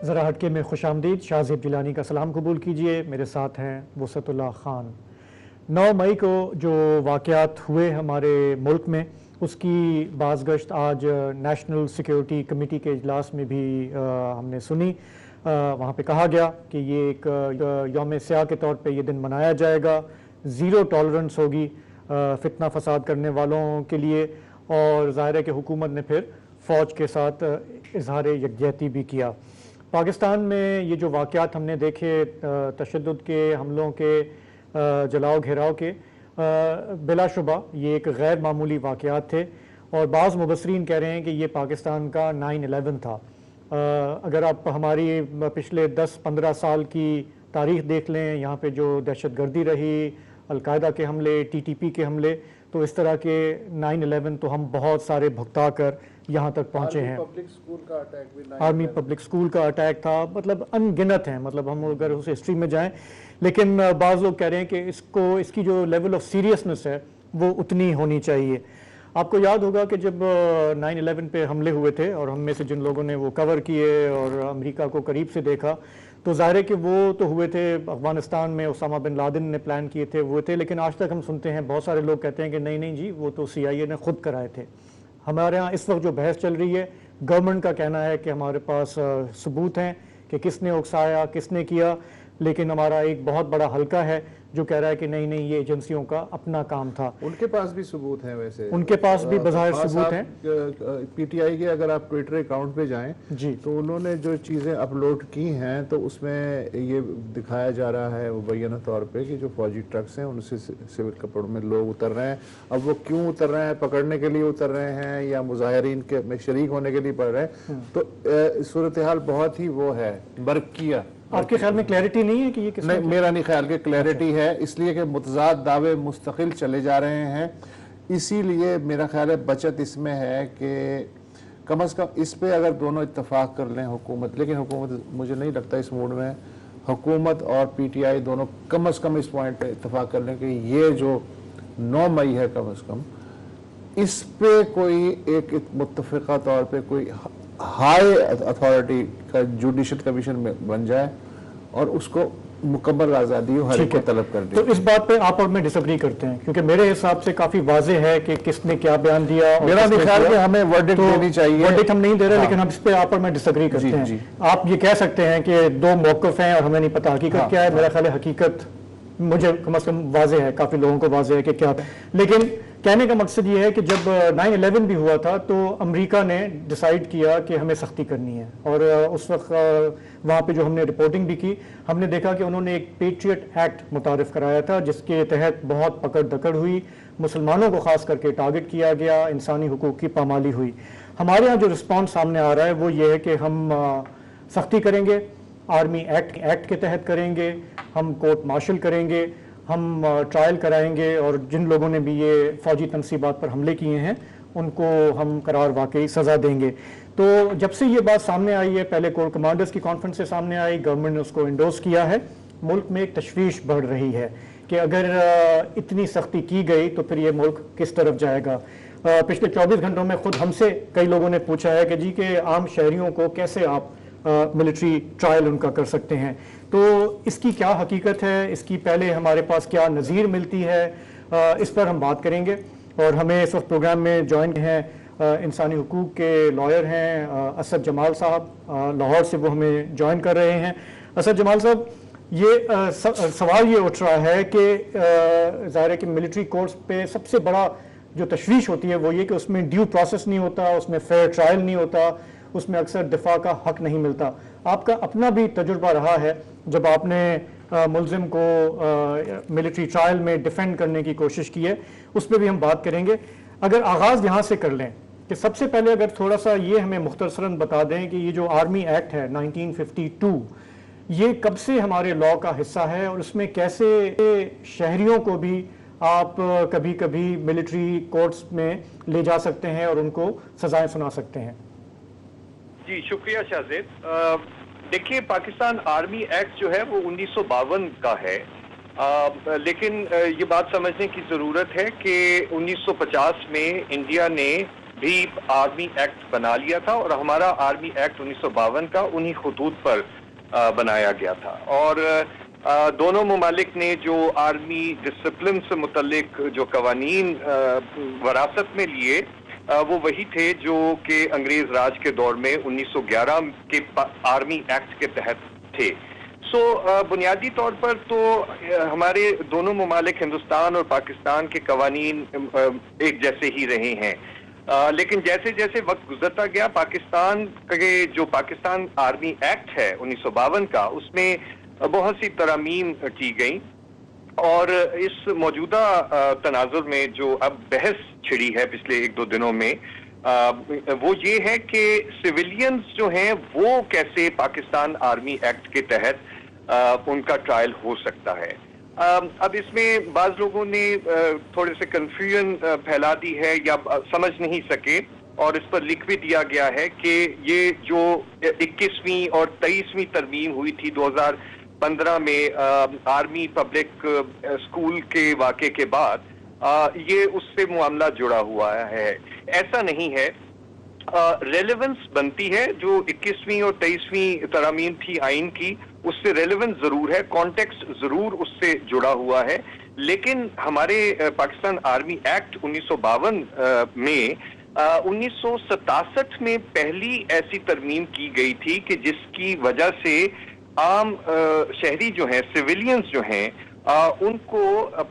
ذرا ہٹکے میں خوش آمدید. شاہ زیب جیلانی کا سلام قبول کیجئے. میرے ساتھ ہیں وسعت اللہ خان. 9 مئی کو جو واقعات ہوئے ہمارے ملک میں، اس کی بازگشت آج نیشنل سیکیورٹی کمیٹی کے اجلاس میں بھی ہم نے سنی. وہاں پہ کہا گیا کہ یہ ایک یوم سیاہ کے طور پہ یہ دن منایا جائے گا. 0 ٹالرنس ہوگی فتنہ فساد کرنے والوں کے لیے، اور ظاہر ہے کہ حکومت نے پھر فوج کے ساتھ اظہار یکجہتی بھی کیا. پاکستان میں یہ جو واقعات ہم نے دیکھے، تشدد کے، حملوں کے، جلاؤ گھیراؤ کے، بلا شبہ یہ ایک غیر معمولی واقعات تھے، اور بعض مبصرین کہہ رہے ہیں کہ یہ پاکستان کا 9/11 تھا. اگر آپ ہماری پچھلے 10-15 سال کی تاریخ دیکھ لیں، یہاں پہ جو دہشت گردی رہی، القاعدہ کے حملے، TTP کے حملے، تو اس طرح کے 9/11 تو ہم بہت سارے بھگتا کر یہاں تک پہنچے ہیں. آرمی پبلک اسکول کا اٹیک تھا، مطلب ان گنت ہیں، مطلب ہم اگر اس ہسٹری میں جائیں. لیکن بعض لوگ کہہ رہے ہیں کہ اس کی جو لیول آف سیریسنس ہے وہ اتنی ہونی چاہیے. آپ کو یاد ہوگا کہ جب 9/11 پہ حملے ہوئے تھے، اور ہم میں سے جن لوگوں نے وہ کور کیے اور امریکہ کو قریب سے دیکھا، تو ظاہر ہے کہ وہ تو ہوئے تھے افغانستان میں، اسامہ بن لادن نے پلان کیے تھے، وہ تھے. لیکن آج تک ہم سنتے ہیں بہت سارے لوگ کہتے ہیں کہ نہیں جی، وہ تو CIA نے خود کرائے تھے. ہمارے ہاں اس وقت جو بحث چل رہی ہے، گورنمنٹ کا کہنا ہے کہ ہمارے پاس ثبوت ہیں کہ کس نے اکسایا، کس نے کیا. لیکن ہمارا ایک بہت بڑا حلقہ ہے جو کہہ رہا ہے کہ نہیں یہ ایجنسیوں کا اپنا کام تھا. ان کے پاس بھی ثبوت ہیں، ویسے ان کے پاس بھی بظاہر ثبوت ہیں. PTI کے اگر آپ ٹویٹر اکاؤنٹ پہ جائیں جی، تو انہوں نے جو چیزیں اپلوڈ کی ہیں تو اس میں یہ دکھایا جا رہا ہے مبینہ طور پہ کہ جو فوجی ٹرکس ہیں ان سے سول کپڑوں میں لوگ اتر رہے ہیں. اب وہ کیوں اتر رہے ہیں؟ پکڑنے کے لیے اتر رہے ہیں یا مظاہرین کے میں شریک ہونے کے لیے پڑ رہے ہیں؟ تو صورتحال بہت ہی وہ ہے برقیہ. آپ کے خیال میں کلیئرٹی نہیں ہے کہ یہ کس نہیں، میرا نہیں خیال کہ کلیئرٹی ہے، اس لیے کہ متضاد دعوے مستقل چلے جا رہے ہیں. اسی لیے میرا خیال ہے بچت اس میں ہے کہ کم از کم اس پہ اگر دونوں اتفاق کر لیں حکومت، لیکن حکومت مجھے نہیں لگتا اس موڈ میں. حکومت اور PTI دونوں کم از کم اس پوائنٹ پہ اتفاق کر لیں کہ یہ جو 9 مئی ہے کم از کم اس پہ کوئی ایک متفقہ طور پہ کوئی ہائی اتھارٹی کا جوڈیشل کمیشن بن جائے اور اس کو مکمل آزادی ہر ایک کو طلب کر دیا. تو اس بات پہ آپ اور میں ڈس ایگری کرتے ہیں، کیونکہ میرے حساب سے کافی واضح ہے کہ کس نے کیا بیان دیا. میرا بھی خیال کہ ہمیں ورڈکٹ دینی چاہیے. ورڈکٹ ہم نہیں دے رہے، لیکن ہم اس پہ آپ اور میں ڈس ایگری کرتے ہیں. آپ یہ کہہ سکتے ہیں کہ 2 موقف ہیں اور ہمیں نہیں پتا حقیقت کیا ہے. میرا خیال ہے حقیقت مجھے کم از کم واضح ہے، کافی لوگوں کو واضح ہے کہ کیا. لیکن کہنے کا مقصد یہ ہے کہ جب 9/11 بھی ہوا تھا تو امریکہ نے ڈیسائیڈ کیا کہ ہمیں سختی کرنی ہے، اور اس وقت وہاں پہ جو ہم نے رپورٹنگ بھی کی، ہم نے دیکھا کہ انہوں نے ایک پیٹریٹ ایکٹ متعارف کرایا تھا جس کے تحت بہت پکڑ دکڑ ہوئی، مسلمانوں کو خاص کر کے ٹارگٹ کیا گیا، انسانی حقوق کی پامالی ہوئی. ہمارے ہاں جو رسپانس سامنے آ رہا ہے وہ یہ ہے کہ ہم سختی کریں گے، آرمی ایکٹ کے تحت کریں گے، ہم کورٹ مارشل کریں گے، ہم ٹرائل کرائیں گے، اور جن لوگوں نے بھی یہ فوجی تنصیبات پر حملے کیے ہیں ان کو ہم قرار واقعی سزا دیں گے. تو جب سے یہ بات سامنے آئی ہے، پہلے کور کمانڈرز کی کانفرنس سے سامنے آئی، گورنمنٹ نے اس کو انڈورس کیا ہے، ملک میں ایک تشویش بڑھ رہی ہے کہ اگر اتنی سختی کی گئی تو پھر یہ ملک کس طرف جائے گا. پچھلے 24 گھنٹوں میں خود ہم سے کئی لوگوں نے پوچھا ہے کہ جی کہ عام شہریوں کو کیسے آپ ملٹری ٹرائل ان کا کر سکتے ہیں. تو اس کی کیا حقیقت ہے، اس کی پہلے ہمارے پاس کیا نظیر ملتی ہے، اس پر ہم بات کریں گے. اور ہمیں اس وقت پروگرام میں جوائن ہیں انسانی حقوق کے لائر ہیں اسد جمال صاحب، لاہور سے وہ ہمیں جوائن کر رہے ہیں. اسد جمال صاحب، یہ سوال یہ اٹھ رہا ہے کہ ظاہر ہے کہ ملٹری کورٹس پہ سب سے بڑا جو تشویش ہوتی ہے وہ یہ کہ اس میں ڈیو پروسیس نہیں ہوتا، اس میں فیئر ٹرائل نہیں ہوتا، اس میں اکثر دفاع کا حق نہیں ملتا. آپ کا اپنا بھی تجربہ رہا ہے جب آپ نے ملزم کو ملٹری ٹرائل میں ڈیفینڈ کرنے کی کوشش کی ہے، اس پہ بھی ہم بات کریں گے. اگر آغاز یہاں سے کر لیں کہ سب سے پہلے اگر تھوڑا سا یہ ہمیں مختصراً بتا دیں کہ یہ جو آرمی ایکٹ ہے 1952، یہ کب سے ہمارے لاء کا حصہ ہے، اور اس میں کیسے شہریوں کو بھی آپ کبھی کبھی ملٹری کورٹس میں لے جا سکتے ہیں اور ان کو سزائیں سنا سکتے ہیں. جی شکریہ شاہ زیب. دیکھیے، پاکستان آرمی ایکٹ جو ہے وہ 1952 کا ہے، لیکن یہ بات سمجھنے کی ضرورت ہے کہ 1950 میں انڈیا نے بھی آرمی ایکٹ بنا لیا تھا اور ہمارا آرمی ایکٹ 1952 کا انہی خطوط پر بنایا گیا تھا. اور دونوں ممالک نے جو آرمی ڈسپلن سے متعلق جو قوانین وراثت میں لیے وہ وہی تھے جو کہ انگریز راج کے دور میں 1911 کے آرمی ایکٹ کے تحت تھے. بنیادی طور پر تو ہمارے دونوں ممالک ہندوستان اور پاکستان کے قوانین ایک جیسے ہی رہے ہیں, لیکن جیسے جیسے وقت گزرتا گیا پاکستان کے جو پاکستان آرمی ایکٹ ہے 1952 کا, اس میں بہت سی ترامیم کی گئیں. اور اس موجودہ تناظر میں جو اب بحث چھڑی ہے پچھلے 1-2 دنوں میں وہ یہ ہے کہ سویلینز جو ہیں وہ کیسے پاکستان آرمی ایکٹ کے تحت ان کا ٹرائل ہو سکتا ہے. اب اس میں بعض لوگوں نے تھوڑے سے کنفیوژن پھیلا دی ہے یا سمجھ نہیں سکے, اور اس پر لکھ بھی دیا گیا ہے کہ یہ جو 21ویں اور 23ویں ترمیم ہوئی تھی 2015 میں آرمی پبلک اسکول کے واقعے کے بعد, یہ اس سے معاملہ جڑا ہوا ہے. ایسا نہیں ہے. ریلیونس بنتی ہے, جو 21ویں اور 23ویں ترامیم تھی آئین کی, اس سے ریلیونس ضرور ہے, کانٹیکسٹ ضرور اس سے جڑا ہوا ہے, لیکن ہمارے پاکستان آرمی ایکٹ 1952 میں 1967 میں پہلی ایسی ترمیم کی گئی تھی کہ جس کی وجہ سے عام شہری جو ہیں, سویلینز جو ہیں, ان کو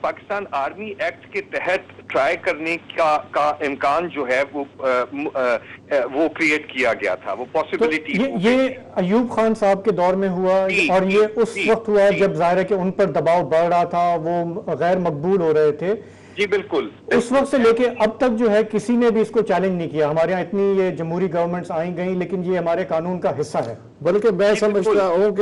پاکستان آرمی ایکٹ کے تحت ٹرائی کرنے کا امکان جو ہے وہ کریٹ کیا گیا تھا, وہ پاسبلٹی. یہ ایوب خان صاحب کے دور میں ہوا, اور یہ اس وقت ہوا جب ظاہر ہے کہ ان پر دباؤ بڑھ رہا تھا, وہ غیر مقبول ہو رہے تھے. جی بالکل. اس وقت سے لے کے اب تک جو ہے کسی نے بھی اس کو چیلنج نہیں کیا. ہمارے ہاں اتنی یہ جمہوری گورنمنٹس آئیں گئیں, لیکن یہ ہمارے قانون کا حصہ ہے. بلکہ میں سمجھتا ہوں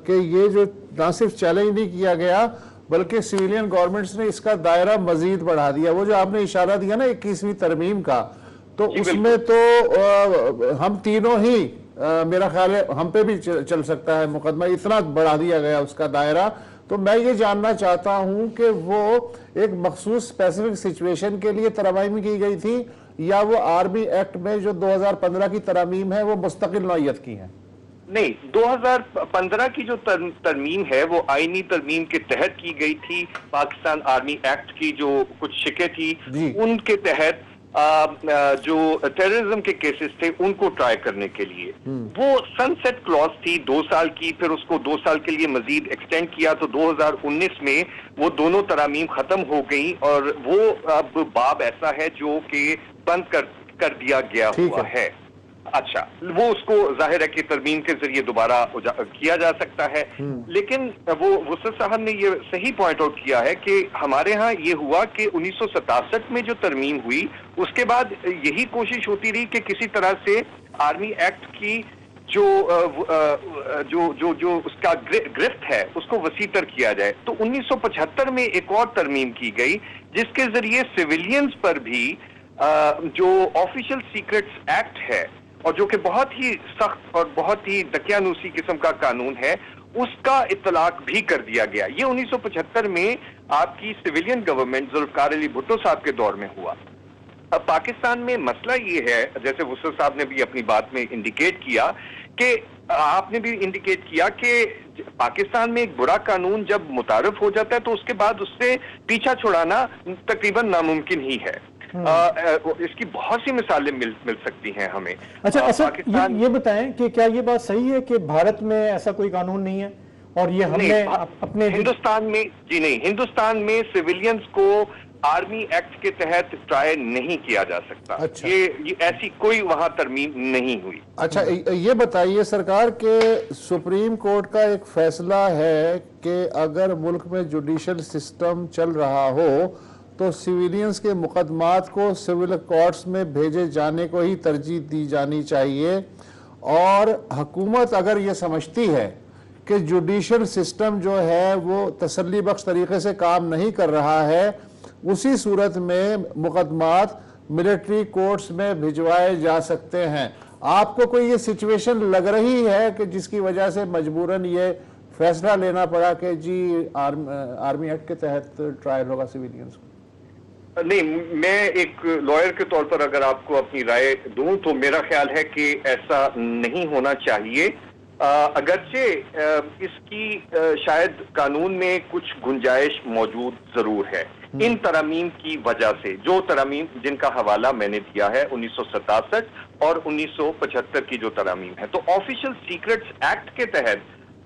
کہ یہ جو نہ صرف چیلنج نہیں کیا گیا بلکہ سویلین گورنمنٹس نے اس کا دائرہ مزید بڑھا دیا. وہ جو آپ نے اشارہ دیا نا 21ویں ترمیم کا, تو اس میں تو ہم تینوں ہی میرا خیال ہے ہم پہ بھی چل سکتا ہے مقدمہ, اتنا بڑھا دیا گیا اس کا دائرہ. تو میں یہ جاننا چاہتا ہوں کہ وہ ایک مخصوص اسپیسیفک سچویشن کے لیے ترمیم کی گئی تھی یا وہ آرمی ایکٹ میں جو 2015 کی ترامیم ہے وہ مستقل نوعیت کی ہیں؟ نہیں, 2015 کی جو ترمیم ہے وہ آئینی ترمیم کے تحت کی گئی تھی. پاکستان آرمی ایکٹ کی جو کچھ شکیں تھی ان کے تحت جو ٹیررزم کے کیسز تھے ان کو ٹرائی کرنے کے لیے وہ سن سیٹ کلوز تھی 2 سال کی, پھر اس کو 2 سال کے لیے مزید ایکسٹینڈ کیا تو 2019 میں وہ دونوں ترامیم ختم ہو گئی, اور وہ اب باب ایسا ہے جو کہ بند کر دیا گیا ہوا ہے. اچھا, وہ اس کو ظاہر ہے کہ ترمیم کے ذریعے دوبارہ کیا جا سکتا ہے. لیکن وہ وسط صاحب نے یہ صحیح پوائنٹ آؤٹ کیا ہے کہ ہمارے ہاں یہ ہوا کہ 1967 میں جو ترمیم ہوئی اس کے بعد یہی کوشش ہوتی رہی کہ کسی طرح سے آرمی ایکٹ کی جو اس کا گرفت ہے اس کو وسیع تر کیا جائے. تو 1975 میں ایک اور ترمیم کی گئی جس کے ذریعے سویلینز پر بھی جو آفیشل سیکرٹس ایکٹ ہے, اور جو کہ بہت ہی سخت اور بہت ہی دقیانوسی قسم کا قانون ہے, اس کا اطلاق بھی کر دیا گیا. یہ 1975 میں آپ کی سویلین گورنمنٹ ذوالفقار علی بھٹو صاحب کے دور میں ہوا. اب پاکستان میں مسئلہ یہ ہے, جیسے وسط صاحب نے بھی اپنی بات میں انڈیکیٹ کیا کہ آپ نے بھی انڈیکیٹ کیا کہ پاکستان میں ایک برا قانون جب متعارف ہو جاتا ہے تو اس کے بعد اس سے پیچھا چھڑانا تقریباً ناممکن ہی ہے. اس کی بہت سی مثالیں مل سکتی ہیں ہمیں. اچھا, یہ بتائیں کہ کیا یہ بات صحیح ہے کہ بھارت میں ایسا کوئی قانون نہیں ہے, اور یہ ہم نے اپنے ہندوستان میں جی نہیں, ہندوستان میں سویلینز کو آرمی ایکٹ کے تحت ٹرائی نہیں کیا جا سکتا. یہ ایسی کوئی وہاں ترمیم نہیں ہوئی. اچھا, یہ بتائیے سرکار کہ سپریم کورٹ کا ایک فیصلہ ہے کہ اگر ملک میں جوڈیشل سسٹم چل رہا ہو تو سویلینز کے مقدمات کو سول کورٹس میں بھیجے جانے کو ہی ترجیح دی جانی چاہیے, اور حکومت اگر یہ سمجھتی ہے کہ جوڈیشل سسٹم جو ہے وہ تسلی بخش طریقے سے کام نہیں کر رہا ہے, اسی صورت میں مقدمات ملٹری کورٹس میں بھجوائے جا سکتے ہیں. آپ کو کوئی یہ سچویشن لگ رہی ہے کہ جس کی وجہ سے مجبوراً یہ فیصلہ لینا پڑا کہ جی آرمی ایکٹ کے تحت ٹرائل ہوگا سویلینز کو؟ نہیں، میں ایک لائر کے طور پر اگر آپ کو اپنی رائے دوں تو میرا خیال ہے کہ ایسا نہیں ہونا چاہیے. اگرچہ اس کی شاید قانون میں کچھ گنجائش موجود ضرور ہے ان ترامیم کی وجہ سے، جو ترامیم جن کا حوالہ میں نے دیا ہے 1967 اور 1975 کی جو ترامیم ہے. تو آفیشل سیکرٹس ایکٹ کے تحت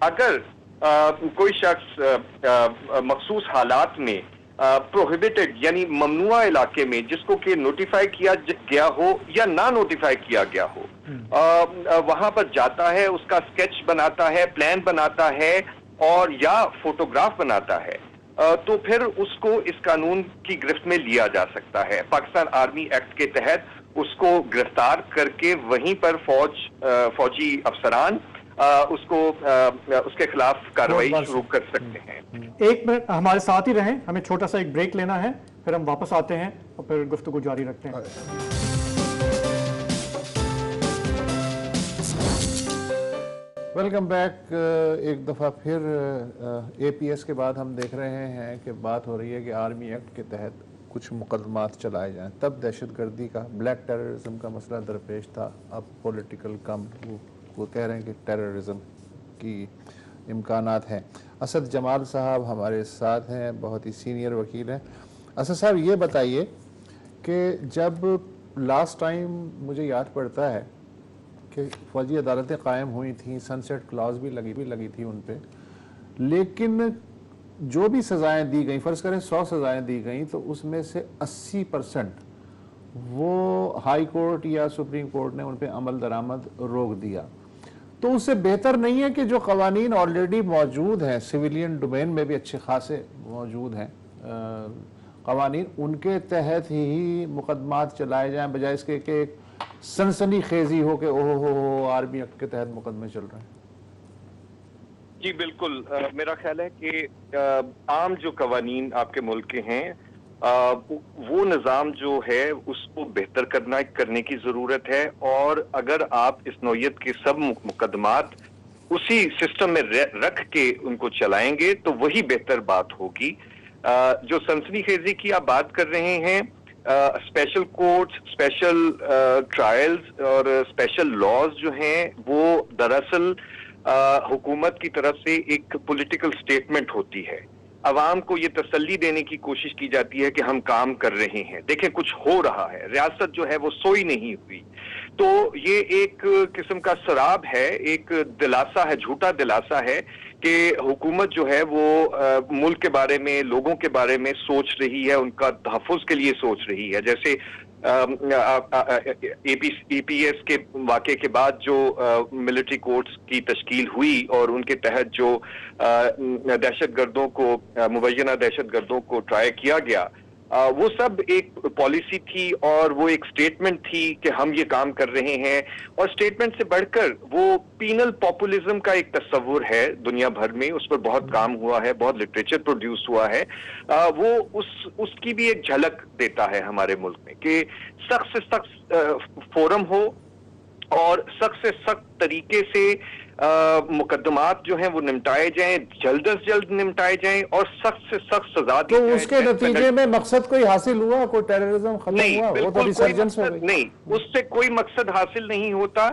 اگر کوئی شخص مخصوص حالات میں پروہیبٹڈ یعنی ممنوعہ علاقے میں، جس کو کہ نوٹیفائی کیا گیا ہو یا نہ نوٹیفائی کیا گیا ہو، وہاں پر جاتا ہے، اس کا اسکیچ بناتا ہے، پلان بناتا ہے اور یا فوٹوگراف بناتا ہے، تو پھر اس کو اس قانون کی گرفت میں لیا جا سکتا ہے. پاکستان آرمی ایکٹ کے تحت اس کو گرفتار کر کے وہیں پر فوجی افسران اس کے خلاف کارروائی شروع کر سکتے ہیں. ایک منٹ ہمارے ساتھ ہی رہیں، ہمیں چھوٹا سا ایک بریک لینا ہے، پھر ہم واپس آتے ہیں اور پھر گفتگو جاری رکھتے ہیں. Welcome back. ایک دفعہ پھر اے پی ایس کے بعد ہم دیکھ رہے ہیں کہ بات ہو رہی ہے کہ آرمی ایکٹ کے تحت کچھ مقدمات چلائے جائیں. تب دہشت گردی کا، بلیک ٹیررزم کا مسئلہ درپیش تھا. اب پولیٹیکل وہ کہہ رہے ہیں کہ ٹیررزم کی امکانات ہیں. اسد جمال صاحب ہمارے ساتھ ہیں، بہت ہی سینئر وکیل ہیں. اسد صاحب یہ بتائیے کہ جب لاسٹ ٹائم مجھے یاد پڑتا ہے کہ فوجی عدالتیں قائم ہوئی تھیں، سن سیٹ کلاز بھی لگی تھی ان پہ، لیکن جو بھی سزائیں دی گئیں، فرض کریں 100 سزائیں دی گئیں، تو اس میں سے 80% وہ ہائی کورٹ یا سپریم کورٹ نے ان پہ عمل درآمد روک دیا. تو اس سے بہتر نہیں ہے کہ جو قوانین آلریڈی موجود ہیں، سویلین ڈومین میں بھی اچھے خاصے موجود ہیں قوانین، ان کے تحت ہی مقدمات چلائے جائیں، بجائے اس کے کہ ایک سنسنی خیزی ہو کہ اوہ آرمی ایکٹ کے تحت مقدمے چل رہے ہیں؟ جی بالکل، میرا خیال ہے کہ عام جو قوانین آپ کے ملک کے ہیں، وہ نظام جو ہے اس کو بہتر کرنے کی ضرورت ہے. اور اگر آپ اس نوعیت کے سب مقدمات اسی سسٹم میں رکھ کے ان کو چلائیں گے تو وہی بہتر بات ہوگی. جو سنسنی خیزی کی آپ بات کر رہے ہیں، اسپیشل کورٹس، اسپیشل ٹرائلز اور اسپیشل لاز جو ہیں، وہ دراصل حکومت کی طرف سے ایک پولیٹیکل سٹیٹمنٹ ہوتی ہے. عوام کو یہ تسلی دینے کی کوشش کی جاتی ہے کہ ہم کام کر رہے ہیں، دیکھیں کچھ ہو رہا ہے، ریاست جو ہے وہ سوئی نہیں ہوئی. تو یہ ایک قسم کا سراب ہے، ایک دلاسا ہے، جھوٹا دلاسا ہے کہ حکومت جو ہے وہ ملک کے بارے میں، لوگوں کے بارے میں سوچ رہی ہے، ان کا تحفظ کے لیے سوچ رہی ہے. جیسے اے پی ایس کے واقعے کے بعد جو ملٹری کورٹس کی تشکیل ہوئی اور ان کے تحت جو دہشت گردوں کو، مبینہ دہشت گردوں کو ٹرائی کیا گیا، وہ سب ایک پالیسی تھی اور وہ ایک سٹیٹمنٹ تھی کہ ہم یہ کام کر رہے ہیں. اور سٹیٹمنٹ سے بڑھ کر وہ پینل پاپولزم کا ایک تصور ہے دنیا بھر میں، اس پر بہت کام ہوا ہے، بہت لٹریچر پروڈیوس ہوا ہے. وہ اس کی بھی ایک جھلک دیتا ہے ہمارے ملک میں کہ سخت سے سخت فورم ہو اور سخت سے سخت طریقے سے مقدمات جو ہیں وہ نمٹائے جائیں، جلد از جلد نمٹائے جائیں اور سخت سے سخت سزا دی جائے. تو اس کے نتیجے میں مقصد کوئی حاصل ہوا؟ کوئی ٹیررزم ختم ہوا؟ وہ تو ریسرجنس ہو گئی. نہیں، اس سے کوئی مقصد حاصل نہیں ہوتا.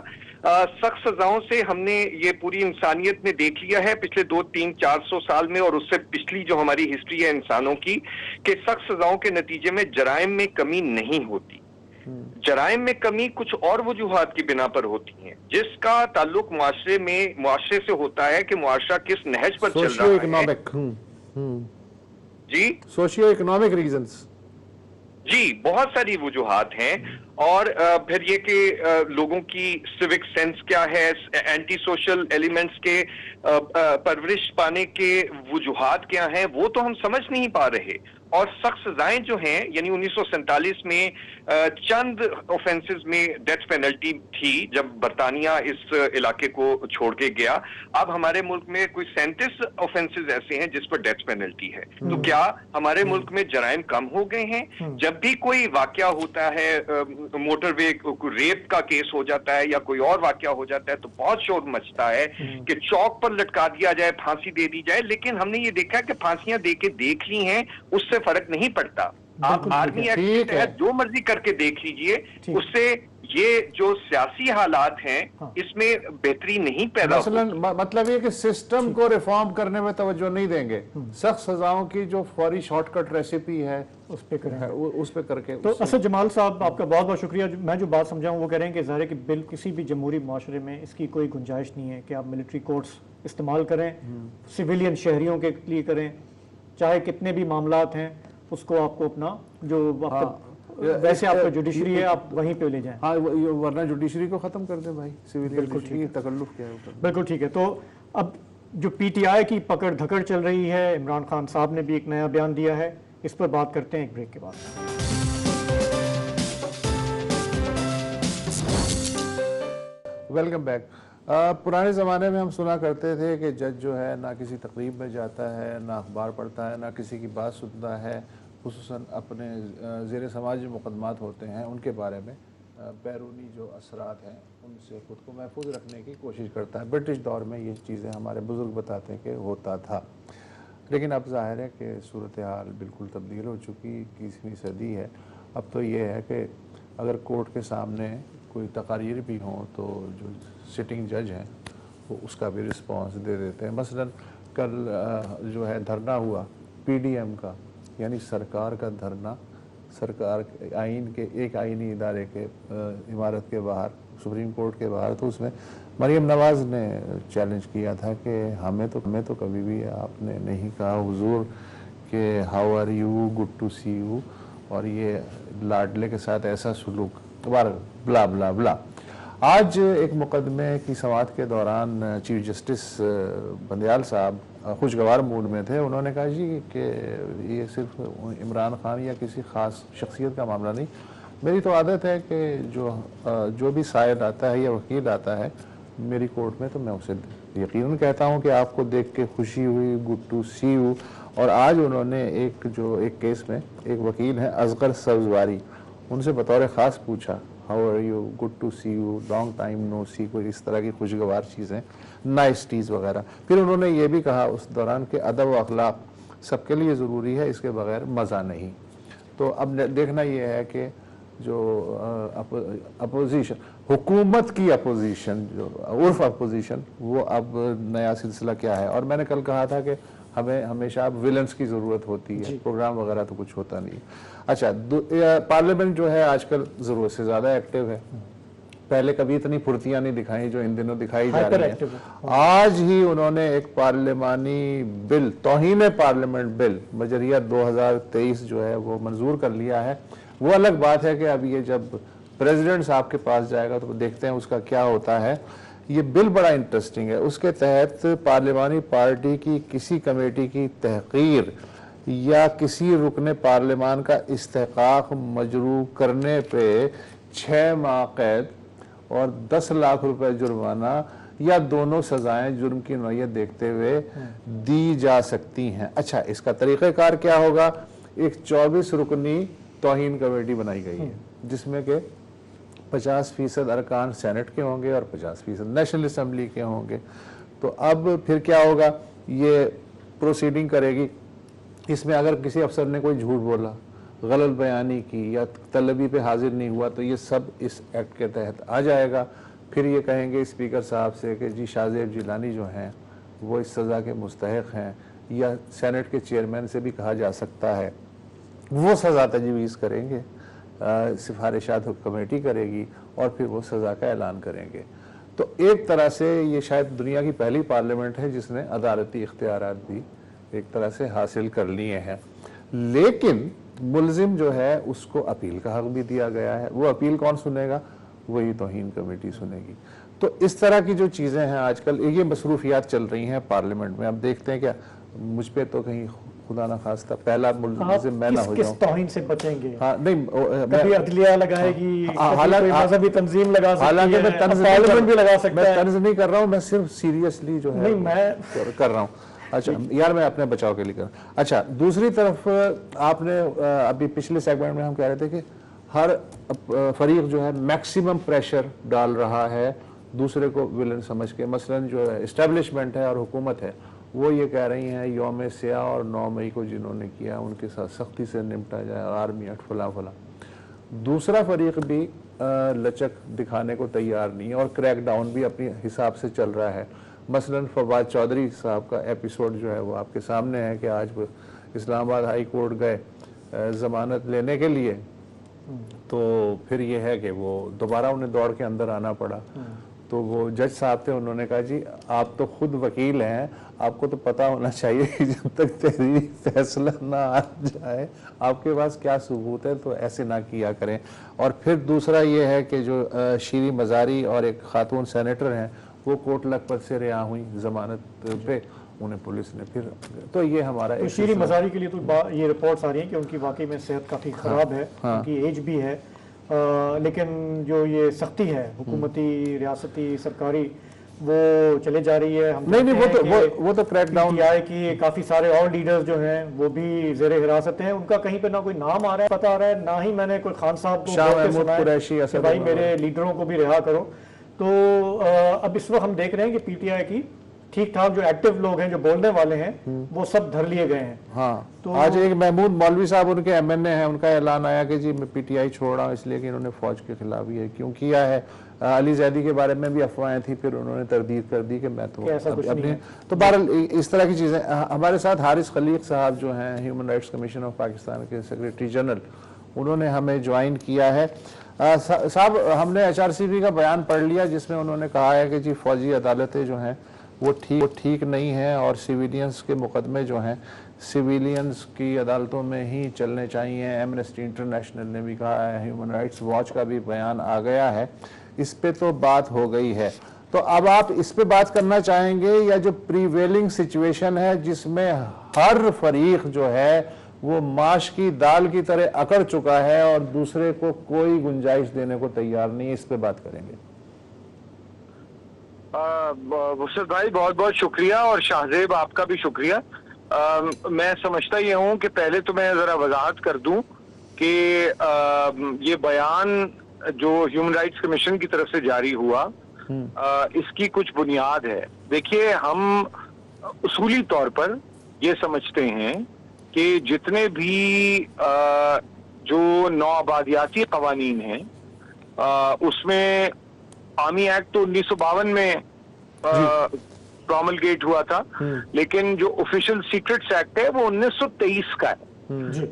سخت سزاؤں سے ہم نے یہ پوری انسانیت نے دیکھ لیا ہے پچھلے 200-300-400 سال میں، اور اس سے پچھلی جو ہماری ہسٹری ہے انسانوں کی، کہ سخت سزاؤں کے نتیجے میں جرائم میں کمی نہیں ہوتی. جرائم میں کمی کچھ اور وجوہات کی بنا پر ہوتی ہیں، جس کا تعلق معاشرے سے ہوتا ہے کہ معاشرہ کس نہج پر چل رہا ہے. جی سوشیو اکنامک ریزنز. جی بہت ساری وجوہات ہیں. اور پھر یہ کہ لوگوں کی سیوک سینس کیا ہے، اینٹی سوشل ایلیمنٹس کے پرورش پانے کے وجوہات کیا ہیں، وہ تو ہم سمجھ نہیں پا رہے. اور سخت سزائیں جو ہیں، یعنی 1947 میں چند اوفینسز میں ڈیتھ پینلٹی تھی جب برطانیہ اس علاقے کو چھوڑ کے گیا. اب ہمارے ملک میں کوئی 37 اوفینسز ایسے ہیں جس پر ڈیتھ پینلٹی ہے. تو کیا ہمارے ملک میں جرائم کم ہو گئے ہیں؟ جب بھی کوئی واقعہ ہوتا ہے، موٹر وے ریپ کا کیس ہو جاتا ہے یا کوئی اور واقعہ ہو جاتا ہے، تو بہت شور مچتا ہے کہ چوک پر لٹکا دیا جائے، پھانسی دے دی جائے. لیکن ہم نے یہ دیکھا کہ پھانسیاں دے کے دیکھ لی ہیں، اس سے فرق نہیں پڑتا. آپ آرمی ایکٹ کے تحت جو مرضی کر کے دیکھ لیجئے، اس سے یہ جو سیاسی حالات ہیں اس میں بہتری نہیں پیدا مثلا مطلب یہ کہ سسٹم کو ریفارم کرنے میں توجہ نہیں دیں گے، سخت سزاؤں کی جو فوری شارٹ کٹ ریسیپی ہے اس پہ کریں، اس پہ کر کے. تو اسد جمال صاحب آپ کا بہت بہت شکریہ. میں جو بات سمجھا ہوں وہ کہہ رہے ہیں کہ ظاہر ہے کہ کسی بھی جمہوری معاشرے میں اس کی کوئی گنجائش نہیں ہے کہ آپ ملٹری کورٹس استعمال کریں، سویلین شہریوں کے لیے کریں، چاہے کتنے بھی معاملات ہیں اس کو آپ کو اپنا جو ویسے آپ کا جوڈیشری ہے آپ وہیں پہ لے جائیں. ہاں ورنہ جوڈیشری کو ختم کر دیں بھائی، سویلین تکلف کیا ہے. بالکل ٹھیک ہے. تو اب جو پی ٹی آئی کی پکڑ دھکڑ چل رہی ہے، عمران خان صاحب نے بھی ایک نیا بیان دیا ہے، اس پر بات کرتے ہیں ایک بریک کے بعد. Welcome back. پرانے زمانے میں ہم سنا کرتے تھے کہ جج جو ہے نہ کسی تقریب میں جاتا ہے، نہ اخبار پڑھتا ہے، نہ کسی کی بات سنتا ہے، خصوصاً اپنے زیر سماج جو مقدمات ہوتے ہیں ان کے بارے میں بیرونی جو اثرات ہیں ان سے خود کو محفوظ رکھنے کی کوشش کرتا ہے. برٹش دور میں یہ چیزیں ہمارے بزرگ بتاتے ہیں کہ ہوتا تھا، لیکن اب ظاہر ہے کہ صورتحال بالکل تبدیل ہو چکی، 21ویں صدی ہے. اب تو یہ ہے کہ اگر کورٹ کے سامنے کوئی تقاریر بھی ہوں تو جو سٹنگ جج ہیں وہ اس کا بھی رسپانس دے دیتے ہیں. مثلا کل جو ہے دھرنا ہوا پی ڈی ایم کا، یعنی سرکار کا دھرنا، سرکار آئین کے ایک آئینی ادارے کے عمارت کے باہر، سپریم کورٹ کے باہر. تو اس میں مریم نواز نے چیلنج کیا تھا کہ ہمیں تو کبھی بھی آپ نے نہیں کہا حضور کہ how are you, good to see you, اور یہ لاڈلے کے ساتھ ایسا سلوک بلا بلا بلا. آج ایک مقدمے کی سماعت کے دوران چیف جسٹس بندیال صاحب خوشگوار موڈ میں تھے. انہوں نے کہا جی کہ یہ صرف عمران خان یا کسی خاص شخصیت کا معاملہ نہیں، میری تو عادت ہے کہ جو بھی سائل آتا ہے یا وکیل آتا ہے میری کورٹ میں تو میں اسے یقیناً کہتا ہوں کہ آپ کو دیکھ کے خوشی ہوئی، گڈ ٹو سی یو. اور آج انہوں نے ایک کیس میں ایک وکیل ہیں اصغر سبزواری، ان سے بطور خاص پوچھا how are you, good to see you, long time no see, کوئی اس طرح کی خوشگوار چیزیں، نائسٹیز وغیرہ. پھر انہوں نے یہ بھی کہا اس دوران کہ ادب و اخلاق سب کے لیے ضروری ہے، اس کے بغیر مزہ نہیں. تو اب دیکھنا یہ ہے کہ جو اپوزیشن، حکومت کی اپوزیشن، جو عرف اپوزیشن، وہ اب نیا سلسلہ کیا ہے. اور میں نے کل کہا تھا کہ ہمیں ہمیشہ اب ویلنس کی ضرورت ہوتی ہے، پروگرام وغیرہ تو کچھ ہوتا نہیں. اچھا، پارلیمنٹ جو ہے آج کل ضرورت سے زیادہ ایکٹیو ہے. پہلے کبھی اتنی پھرتیاں نہیں دکھائیں جو ان دنوں دکھائی جا رہی ہیں. آج ہی انہوں نے ایک پارلیمانی بل، توہین پارلیمنٹ بل مجریہ 2023 جو ہے وہ منظور کر لیا ہے. وہ الگ بات ہے کہ اب یہ جب پریزیڈنٹ صاحب کے پاس جائے گا تو دیکھتے ہیں اس کا کیا ہوتا ہے. یہ بل بڑا انٹرسٹنگ ہے. اس کے تحت پارلیمانی پارٹی کی کسی کمیٹی کی تحقیر یا کسی رکن پارلیمان کا استحقاق مجروح کرنے پہ 6 ماہ قید اور 10 لاکھ روپے جرمانہ یا دونوں سزائیں جرم کی نوعیت دیکھتے ہوئے دی جا سکتی ہیں. اچھا، اس کا طریقہ کار کیا ہوگا؟ ایک 24 رکنی توہین کمیٹی بنائی گئی ہے جس میں کہ 50% ارکان سینٹ کے ہوں گے اور 50% نیشنل اسمبلی کے ہوں گے. تو اب پھر کیا ہوگا؟ یہ پروسیڈنگ کرے گی. اس میں اگر کسی افسر نے کوئی جھوٹ بولا، غلط بیانی کی یا طلبی پہ حاضر نہیں ہوا تو یہ سب اس ایکٹ کے تحت آ جائے گا. پھر یہ کہیں گے اسپیکر صاحب سے کہ جی شاہ زیب جیلانی جو ہیں وہ اس سزا کے مستحق ہیں، یا سینٹ کے چیئرمین سے بھی کہا جا سکتا ہے، وہ سزا تجویز کریں گے، سفارشات کمیٹی کرے گی اور پھر وہ سزا کا اعلان کریں گے. تو ایک طرح سے یہ شاید دنیا کی پہلی پارلیمنٹ ہے جس نے عدالتی اختیارات بھی ایک طرح سے حاصل کر لیے ہیں. لیکن ملزم جو ہے اس کو اپیل کا حق بھی دیا گیا ہے. وہ اپیل کون سنے گا؟ وہی توہین کمیٹی سنے گی. تو اس طرح کی جو چیزیں ہیں آج کل یہ مصروفیات چل رہی ہیں پارلیمنٹ میں. اب دیکھتے ہیں کیا مجھ پہ تو کہیں خدا نہ خواستہ پہلا ملزم میں نہ ہو جاؤں. کس توہین سے بچیں گے؟ ہاں نہیں، کبھی عدلیہ لگائے گی، کوئی مذہبی تنظیم لگا سکتی ہے، حالانکہ میں پارلیمنٹ بھی لگا سکتا ہے. میں طنز نہیں کر رہا ہوں، میں صرف سیریسلی جو ہے میں کر رہا ہوں. اچھا یار، میں اپنے بچاؤ کے لیے کر رہا ہوں. اچھا، دوسری طرف آپ نے ابھی پچھلے سیگمنٹ میں ہم کہہ رہے تھے کہ ہر فریق جو ہے میکسیمم پریشر ڈال رہا ہے دوسرے کو ولن سمجھ کے. مثلا جو اسٹیبلشمنٹ ہے اور حکومت ہے وہ یہ کہہ رہی ہیں یوم سیاہ اور 9 مئی کو جنہوں نے کیا ان کے ساتھ سختی سے نمٹا جائے، آرمی ایکٹ فلاں فلاں۔ دوسرا فریق بھی لچک دکھانے کو تیار نہیں ہے اور کریک ڈاؤن بھی اپنی حساب سے چل رہا ہے۔ مثلاً فواد چودھری صاحب کا ایپیسوڈ جو ہے وہ آپ کے سامنے ہے کہ آج وہ اسلام آباد ہائی کورٹ گئے ضمانت لینے کے لیے، تو پھر یہ ہے کہ وہ دوبارہ انہیں دوڑ کے اندر آنا پڑا۔ تو وہ جج صاحب تھے، انہوں نے کہا جی آپ تو خود وکیل ہیں، آپ کو تو پتہ ہونا چاہیے کہ جب تک تحریری فیصلہ نہ آ جائے آپ کے پاس کیا ثبوت ہے، تو ایسے نہ کیا کریں۔ اور پھر دوسرا یہ ہے کہ جو شیریں مزاری اور ایک خاتون سینیٹر ہیں وہ کوٹ لکھپت سے رہا ہوئی ضمانت پہ، انہیں پولیس نے پھر، تو یہ ہمارا شیریں مزاری کے لیے تو یہ رپورٹس آ رہی ہیں کہ ان کی واقعی میں صحت کافی خراب ہے، ان کی ایج بھی ہے، لیکن جو یہ سختی ہے حکومتی ریاستی سرکاری وہ چلے جا رہی ہے۔ وہ تو کریک ڈاؤن کی کافی سارے اور لیڈرز جو ہیں وہ بھی زیر حراست ہیں، ان کا کہیں پہ نہ کوئی نام آ رہا ہے پتہ آ رہا ہے، نہ ہی میں نے کوئی خان صاحب کو سنا ہے کہ بھائی میرے لیڈروں کو بھی رہا کرو۔ تو اب اس وقت ہم دیکھ رہے ہیں کہ پی ٹی آئی کی ٹھیک ٹھاک جو ایکٹیو لوگ ہیں جو بولنے والے ہیں وہ سب دھر لیے گئے ہیں۔ ہاں، آج ایک محمود مولوی صاحب ان کے ایم این اے ہیں، ان کا اعلان آیا کہ جی میں پی ٹی آئی چھوڑ رہا ہوں اس لیے کہ انہوں نے فوج کے خلاف یہ کیوں کیا ہے۔ علی زیدی کے بارے میں بھی افواہیں تھی، پھر انہوں نے تردید کر دی کہ میں تو اپنے، تو بہرحال اس طرح کی چیزیں۔ ہمارے ساتھ حارث خلیق صاحب جو ہیں human rights commission of Pakistan کے سیکریٹری جنرل، انہوں نے ہمیں جوائن کیا ہے۔ صاحب ہم نے ایچ آر سی بی کا بیان پڑھ لیا جس میں انہوں نے کہا ہے کہ جی فوجی عدالتیں جو ہیں وہ ٹھیک نہیں ہیں اور سیویلینز کے مقدمے جو ہیں سیویلینز کی عدالتوں میں ہی چلنے چاہیے۔ ایمنسٹی انٹرنیشنل نے بھی کہا ہے، ہیومن رائٹس واچ کا بھی بیان آ گیا ہے، اس پہ تو بات ہو گئی ہے۔ تو اب آپ اس پہ بات کرنا چاہیں گے یا جو پریویلنگ سچویشن ہے جس میں ہر فریق جو ہے وہ ماش کی دال کی طرح اکڑ چکا ہے اور دوسرے کو کوئی گنجائش دینے کو تیار نہیں ہے، اس پہ بات کریں گے؟ وسعت بھائی بہت بہت شکریہ، اور شاہزیب آپ کا بھی شکریہ۔ میں سمجھتا یہ ہوں کہ پہلے تو میں ذرا وضاحت کر دوں کہ یہ بیان جو ہیومن رائٹس کمیشن کی طرف سے جاری ہوا اس کی کچھ بنیاد ہے۔ دیکھیے ہم اصولی طور پر یہ سمجھتے ہیں کہ جتنے بھی جو نوآبادیاتی قوانین ہیں اس میں آرمی ایکٹ تو 1952 میں پروملگیٹ ہوا تھا، لیکن جو آفیشل سیکرٹس ایکٹ ہے وہ 1923 کا ہے۔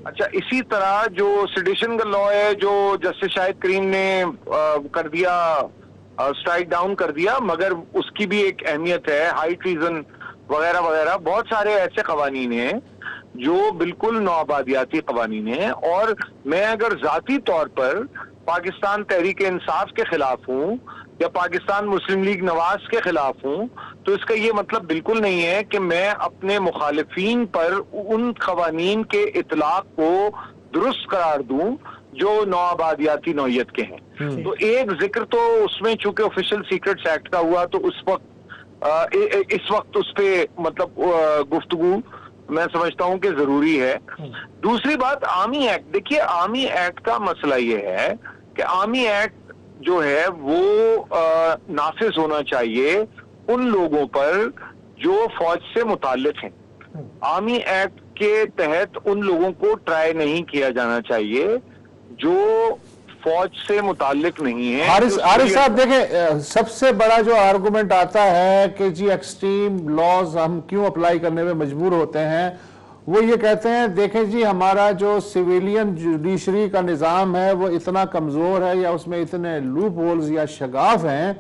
اچھا، اسی طرح جو سیڈیشن کا لا ہے جو جسٹس شاہد کریم نے کر دیا، اسٹرائک ڈاؤن کر دیا، مگر اس کی بھی ایک اہمیت ہے، ہائی ٹریزن وغیرہ وغیرہ، بہت سارے ایسے قوانین ہیں جو بالکل نوآبادیاتی قوانین ہیں۔ اور میں اگر ذاتی طور پر پاکستان تحریک انصاف کے خلاف ہوں یا پاکستان مسلم لیگ نواز کے خلاف ہوں تو اس کا یہ مطلب بالکل نہیں ہے کہ میں اپنے مخالفین پر ان قوانین کے اطلاق کو درست قرار دوں جو نوآبادیاتی نوعیت کے ہیں۔ تو ایک ذکر تو اس میں چونکہ آفیشل سیکرٹس ایکٹ کا ہوا تو اس وقت اس پہ مطلب گفتگو میں سمجھتا ہوں کہ ضروری ہے۔ دوسری بات آرمی ایکٹ، دیکھیے آرمی ایکٹ کا مسئلہ یہ ہے کہ آرمی ایکٹ جو ہے وہ نافذ ہونا چاہیے ان لوگوں پر جو فوج سے متعلق ہیں۔ آرمی ایکٹ کے تحت ان لوگوں کو ٹرائی نہیں کیا جانا چاہیے جو فوج سے متعلق نہیں ہے۔ حارث صاحب دیکھیں، سب سے بڑا جو آرگومنٹ آتا ہے کہ جی ایکسٹریم لاز ہم کیوں اپلائی کرنے میں مجبور ہوتے ہیں، وہ یہ کہتے ہیں دیکھیں جی ہمارا جو سویلین جوڈیشری کا نظام ہے وہ اتنا کمزور ہے یا اس میں اتنے لوپ ہولز یا شگاف ہیں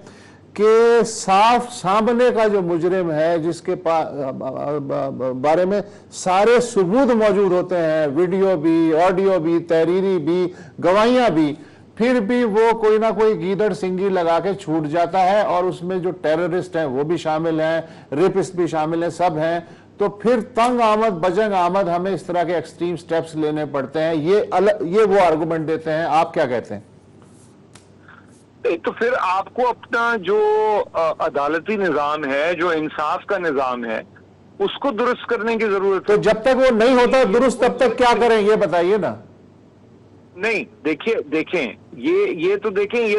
کہ صاف سامنے کا جو مجرم ہے جس کے بارے میں سارے ثبوت موجود ہوتے ہیں، ویڈیو بھی، آڈیو بھی، تحریری بھی، گواہیاں بھی، پھر بھی وہ کوئی نہ کوئی گیدڑ سنگی لگا کے چھوٹ جاتا ہے اور اس میں جو ٹیررسٹ ہیں وہ بھی شامل ہیں، ریپسٹ بھی شامل ہیں، سب ہیں، تو پھر تنگ آمد بجنگ آمد ہمیں اس طرح کے ایکسٹریم سٹیپس لینے پڑتے ہیں۔ یہ وہ آرگومنٹ دیتے ہیں، آپ کیا کہتے ہیں؟ تو پھر آپ کو اپنا جو عدالتی نظام ہے، جو انصاف کا نظام ہے، اس کو درست کرنے کی ضرورت ہے۔ تو جب تک وہ نہیں ہوتا درست تب تک کیا کریں یہ بتائیے نا۔ نہیں دیکھیں یہ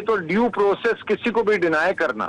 تو ڈیو پروسیس کسی کو بھی ڈینائی کرنا،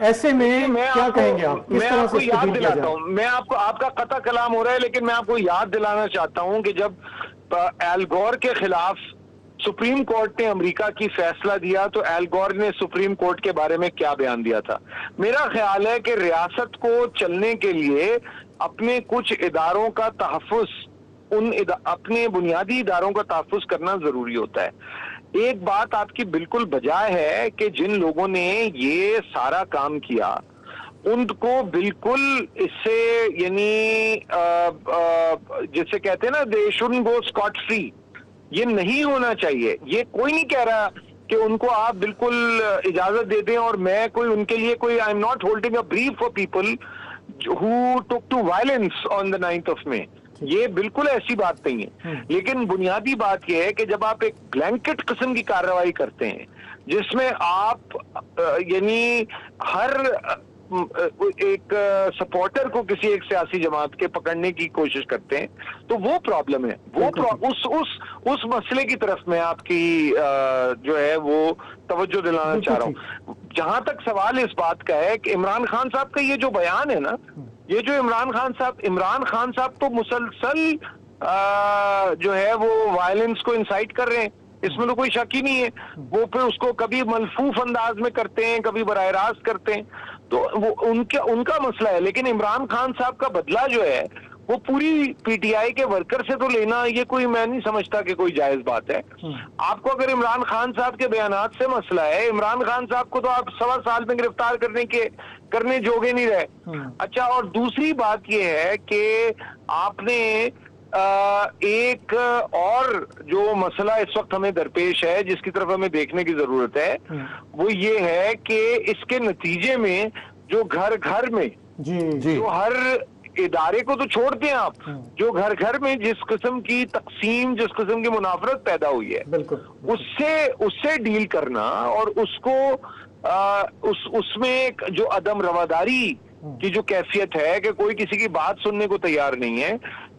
ایسے میں کیا کہیں گے آپ؟ میں آپ کو یاد دلاتا ہوں، میں آپ کو، آپ کا قطع کلام ہو رہا ہے لیکن میں آپ کو یاد دلانا چاہتا ہوں کہ جب ایل گور کے خلاف سپریم کورٹ نے امریکہ کی فیصلہ دیا تو ایل گور نے سپریم کورٹ کے بارے میں کیا بیان دیا تھا؟ میرا خیال ہے کہ ریاست کو چلنے کے لیے اپنے کچھ اداروں کا تحفظ، اپنے بنیادی اداروں کا تحفظ کرنا ضروری ہوتا ہے۔ ایک بات آپ کی بالکل بجائے ہے کہ جن لوگوں نے یہ سارا کام کیا ان کو بالکل اس سے، یعنی جسے کہتے ہیں نا دے شوڈنٹ گو اسکاٹ فری، یہ نہیں ہونا چاہیے۔ یہ کوئی نہیں کہہ رہا کہ ان کو آپ بالکل اجازت دے دیں، اور میں کوئی ان کے لیے کوئی I am not holding a brief for people who took to violence on the 9th of May، یہ بالکل ایسی بات نہیں ہے۔ لیکن بنیادی بات یہ ہے کہ جب آپ ایک بلینکٹ قسم کی کارروائی کرتے ہیں جس میں آپ یعنی ہر ایک سپورٹر کو کسی ایک سیاسی جماعت کے پکڑنے کی کوشش کرتے ہیں، تو وہ پرابلم ہے۔ وہ اس مسئلے کی طرف میں آپ کی جو ہے وہ توجہ دلانا چاہ رہا ہوں۔ جہاں تک سوال اس بات کا ہے کہ عمران خان صاحب کا یہ جو بیان ہے نا، یہ جو عمران خان صاحب تو مسلسل جو ہے وہ وائلنس کو انسائٹ کر رہے ہیں، اس میں تو کوئی شک ہی نہیں ہے۔ وہ پھر اس کو کبھی ملفوف انداز میں کرتے ہیں، کبھی براہ راست کرتے ہیں، تو وہ ان کا مسئلہ ہے۔ لیکن عمران خان صاحب کا بدلہ جو ہے وہ پوری پی ٹی آئی کے ورکر سے تو لینا، یہ کوئی میں نہیں سمجھتا کہ کوئی جائز بات ہے۔ آپ کو اگر عمران خان صاحب کے بیانات سے مسئلہ ہے، عمران خان صاحب کو تو آپ 1.25 سال میں گرفتار کرنے جوگے نہیں رہے۔ اچھا، اور دوسری بات یہ ہے کہ آپ نے ایک اور جو مسئلہ اس وقت ہمیں درپیش ہے جس کی طرف ہمیں دیکھنے کی ضرورت ہے، وہ یہ ہے کہ اس کے نتیجے میں جو گھر میں جو ہر ادارے کو تو چھوڑ دیں آپ، جو گھر میں جس قسم کی تقسیم، جس قسم کی منافرت پیدا ہوئی ہے، اس سے ڈیل کرنا، اور اس کو اس میں جو عدم رواداری کی جو کیفیت ہے کہ کوئی کسی کی بات سننے کو تیار نہیں ہے،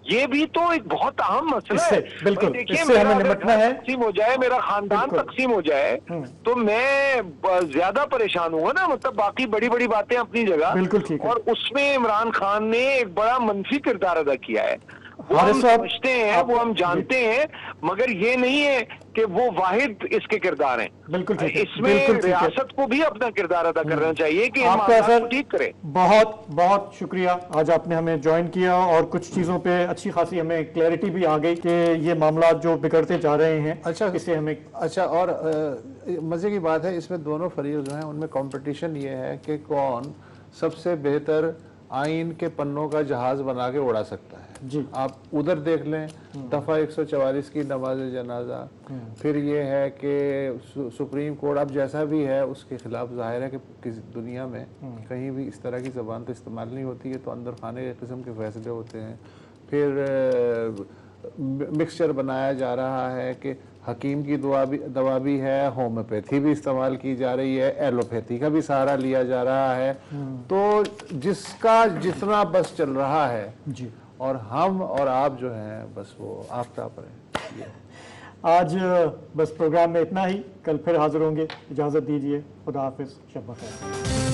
یہ بھی تو ایک بہت اہم مسئلہ ہے۔ بالکل، دیکھیے، اس سے ہمیں نمٹنا ہے۔ تقسیم ہو جائے، میرا خاندان تقسیم ہو جائے تو میں زیادہ پریشان ہوں گا نا، مطلب باقی بڑی بڑی باتیں اپنی جگہ، اور اس میں عمران خان نے ایک بڑا منفی کردار ادا کیا ہے۔ وہ ہم سمجھتے ہیں، وہ ہم جانتے ہیں، مگر یہ نہیں ہے کہ وہ واحد اس کے کردار ہیں۔ بالکل ٹھیک ہے، اس میں ریاست کو بھی اپنا کردار ادا کرنا چاہیے کہ آپ کا کو ٹھیک کرے۔ بہت بہت شکریہ، آج آپ نے ہمیں جوائن کیا، اور کچھ چیزوں پہ اچھی خاصی ہمیں کلیئرٹی بھی آ گئی کہ یہ معاملات جو بگڑتے جا رہے ہیں، اسے ہمیں اور مزے کی بات ہے، اس میں دونوں فریق جو ہیں ان میں کمپٹیشن یہ ہے کہ کون سب سے بہتر آئین کے پنوں کا جہاز بنا کے اڑا سکتا ہے۔ آپ ادھر دیکھ لیں، دفعہ 144 کی نماز جنازہ، پھر یہ ہے کہ سپریم کورٹ اب جیسا بھی ہے اس کے خلاف ظاہر ہے کہ کسی دنیا میں کہیں بھی اس طرح کی زبان تو استعمال نہیں ہوتی ہے، تو اندر خانے کے قسم کے فیصلے ہوتے ہیں۔ پھر مکسچر بنایا جا رہا ہے کہ حکیم کی دوا بھی ہے، ہومیوپیتھی بھی استعمال کی جا رہی ہے، ایلوپیتھی کا بھی سہارا لیا جا رہا ہے، تو جس کا جتنا بس چل رہا ہے، اور ہم اور آپ جو ہیں بس وہ آفتاب پر ہیں۔ آج بس پروگرام میں اتنا ہی، کل پھر حاضر ہوں گے، اجازت دیجیے، خدا حافظ، شب بخیر۔